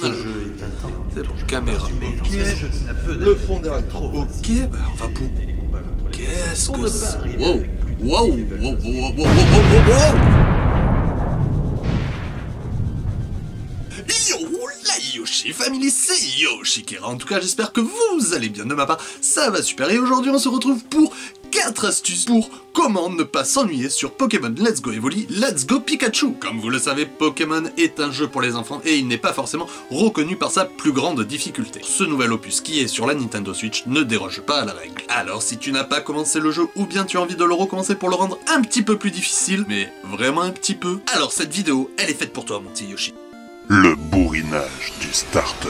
Ce jeu est intense. C'est bon, caméra. Ok, Le fond derrière. Ok, bah on va pour... Qu'est-ce que c'est? Wow, Wow, wow, wow, wow, wow, wow, wow. Yo, la Yoshi Family, c'est Yoshikera. En tout cas, j'espère que vous allez bien de ma part. Ça va super. Et aujourd'hui, on se retrouve pour 4 astuces pour comment ne pas s'ennuyer sur Pokémon Let's Go Evoli, Let's Go Pikachu. Comme vous le savez, Pokémon est un jeu pour les enfants et il n'est pas forcément reconnu par sa plus grande difficulté. Ce nouvel opus qui est sur la Nintendo Switch ne déroge pas à la règle. Alors si tu n'as pas commencé le jeu ou bien tu as envie de le recommencer pour le rendre un petit peu plus difficile, mais vraiment un petit peu, alors cette vidéo, elle est faite pour toi mon petit Yoshi. Le bourrinage du starter.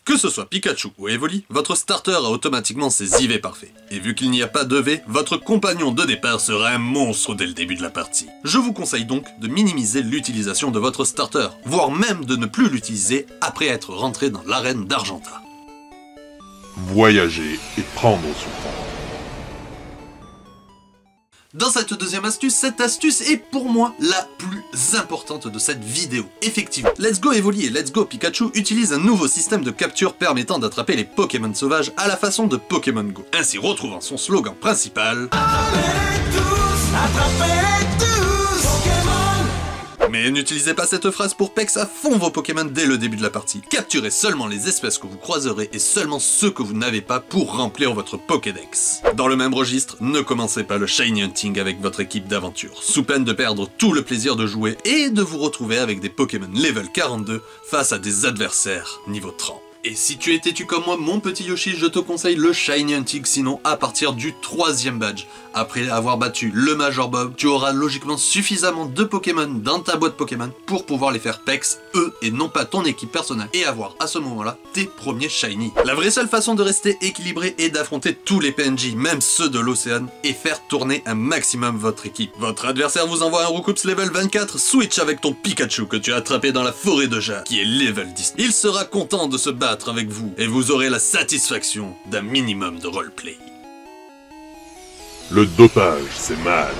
Que ce soit Pikachu ou Evoli, votre starter a automatiquement ses IV parfaits. Et vu qu'il n'y a pas de V, votre compagnon de départ sera un monstre dès le début de la partie. Je vous conseille donc de minimiser l'utilisation de votre starter, voire même de ne plus l'utiliser après être rentré dans l'arène d'Argenta. Voyager et prendre son temps. Dans cette deuxième astuce, cette astuce est pour moi la plus importante de cette vidéo. Effectivement, Let's Go Evoli et Let's Go Pikachu utilisent un nouveau système de capture permettant d'attraper les Pokémon sauvages à la façon de Pokémon Go. Ainsi retrouvant son slogan principal... Attrapez-les tous, attrapez-les tous, Pokémon. Mais n'utilisez pas cette phrase pour pex à fond vos Pokémon dès le début de la partie. Capturez seulement les espèces que vous croiserez et seulement ceux que vous n'avez pas pour remplir votre Pokédex. Dans le même registre, ne commencez pas le Shiny Hunting avec votre équipe d'aventure, sous peine de perdre tout le plaisir de jouer et de vous retrouver avec des Pokémon level 42 face à des adversaires niveau 30. Et si tu es têtu comme moi, mon petit Yoshi, je te conseille le Shiny Hunting, sinon à partir du 3e badge. Après avoir battu le Major Bob, tu auras logiquement suffisamment de Pokémon dans ta boîte Pokémon pour pouvoir les faire pex, eux, et non pas ton équipe personnelle, et avoir à ce moment-là tes premiers Shiny. La vraie seule façon de rester équilibré est d'affronter tous les PNJ, même ceux de l'océan, et faire tourner un maximum votre équipe. Votre adversaire vous envoie un Roucoups level 24, switch avec ton Pikachu que tu as attrapé dans la forêt de Jade, qui est level 10. Il sera content de se battre avec vous, et vous aurez la satisfaction d'un minimum de roleplay. Le dopage, c'est mal.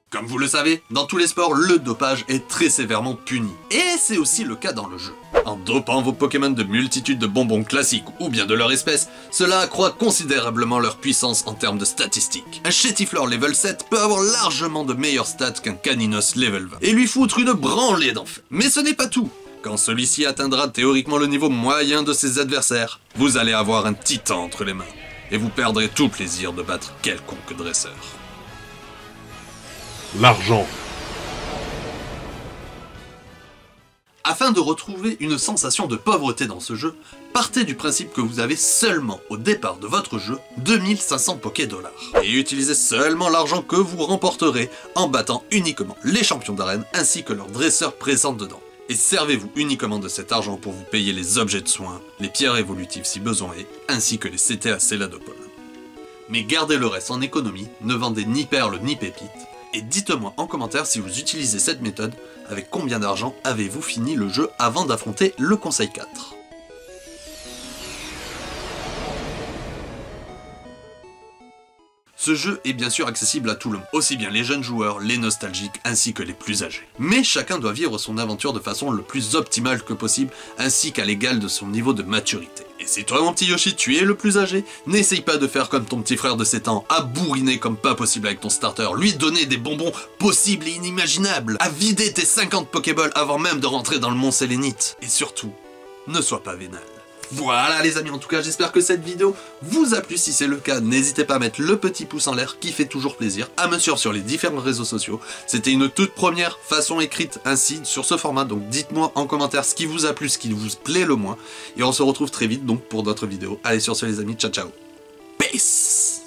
Comme vous le savez, dans tous les sports, le dopage est très sévèrement puni. Et c'est aussi le cas dans le jeu. En dopant vos Pokémon de multitudes de bonbons classiques ou bien de leur espèce, cela accroît considérablement leur puissance en termes de statistiques. Un Chétifleur level 7 peut avoir largement de meilleures stats qu'un Caninos level 20, et lui foutre une branlée d'enfer. Mais ce n'est pas tout. Quand celui-ci atteindra théoriquement le niveau moyen de ses adversaires, vous allez avoir un titan entre les mains, et vous perdrez tout plaisir de battre quelconque dresseur. L'argent. Afin de retrouver une sensation de pauvreté dans ce jeu, partez du principe que vous avez seulement au départ de votre jeu 2500 Pokédollars. Et utilisez seulement l'argent que vous remporterez en battant uniquement les champions d'arène ainsi que leurs dresseurs présents dedans. Et servez-vous uniquement de cet argent pour vous payer les objets de soins, les pierres évolutives si besoin est, ainsi que les CTA Céladopol. Mais gardez le reste en économie, ne vendez ni perles ni pépites, et dites-moi en commentaire si vous utilisez cette méthode, avec combien d'argent avez-vous fini le jeu avant d'affronter le Conseil 4. Ce jeu est bien sûr accessible à tout le monde, aussi bien les jeunes joueurs, les nostalgiques, ainsi que les plus âgés. Mais chacun doit vivre son aventure de façon le plus optimale que possible, ainsi qu'à l'égal de son niveau de maturité. Et si toi mon petit Yoshi, tu es le plus âgé, n'essaye pas de faire comme ton petit frère de 7 ans, à bourriner comme pas possible avec ton starter, lui donner des bonbons possibles et inimaginables, à vider tes 50 Pokéballs avant même de rentrer dans le Mont Sélénite. Et surtout, ne sois pas vénal. Voilà les amis, en tout cas j'espère que cette vidéo vous a plu. Si c'est le cas, n'hésitez pas à mettre le petit pouce en l'air qui fait toujours plaisir, à me suivre sur les différents réseaux sociaux. C'était une toute première façon écrite ainsi sur ce format, donc dites-moi en commentaire ce qui vous a plu, ce qui vous plaît le moins. Et on se retrouve très vite donc pour d'autres vidéos. Allez sur ce les amis, ciao ciao. Peace.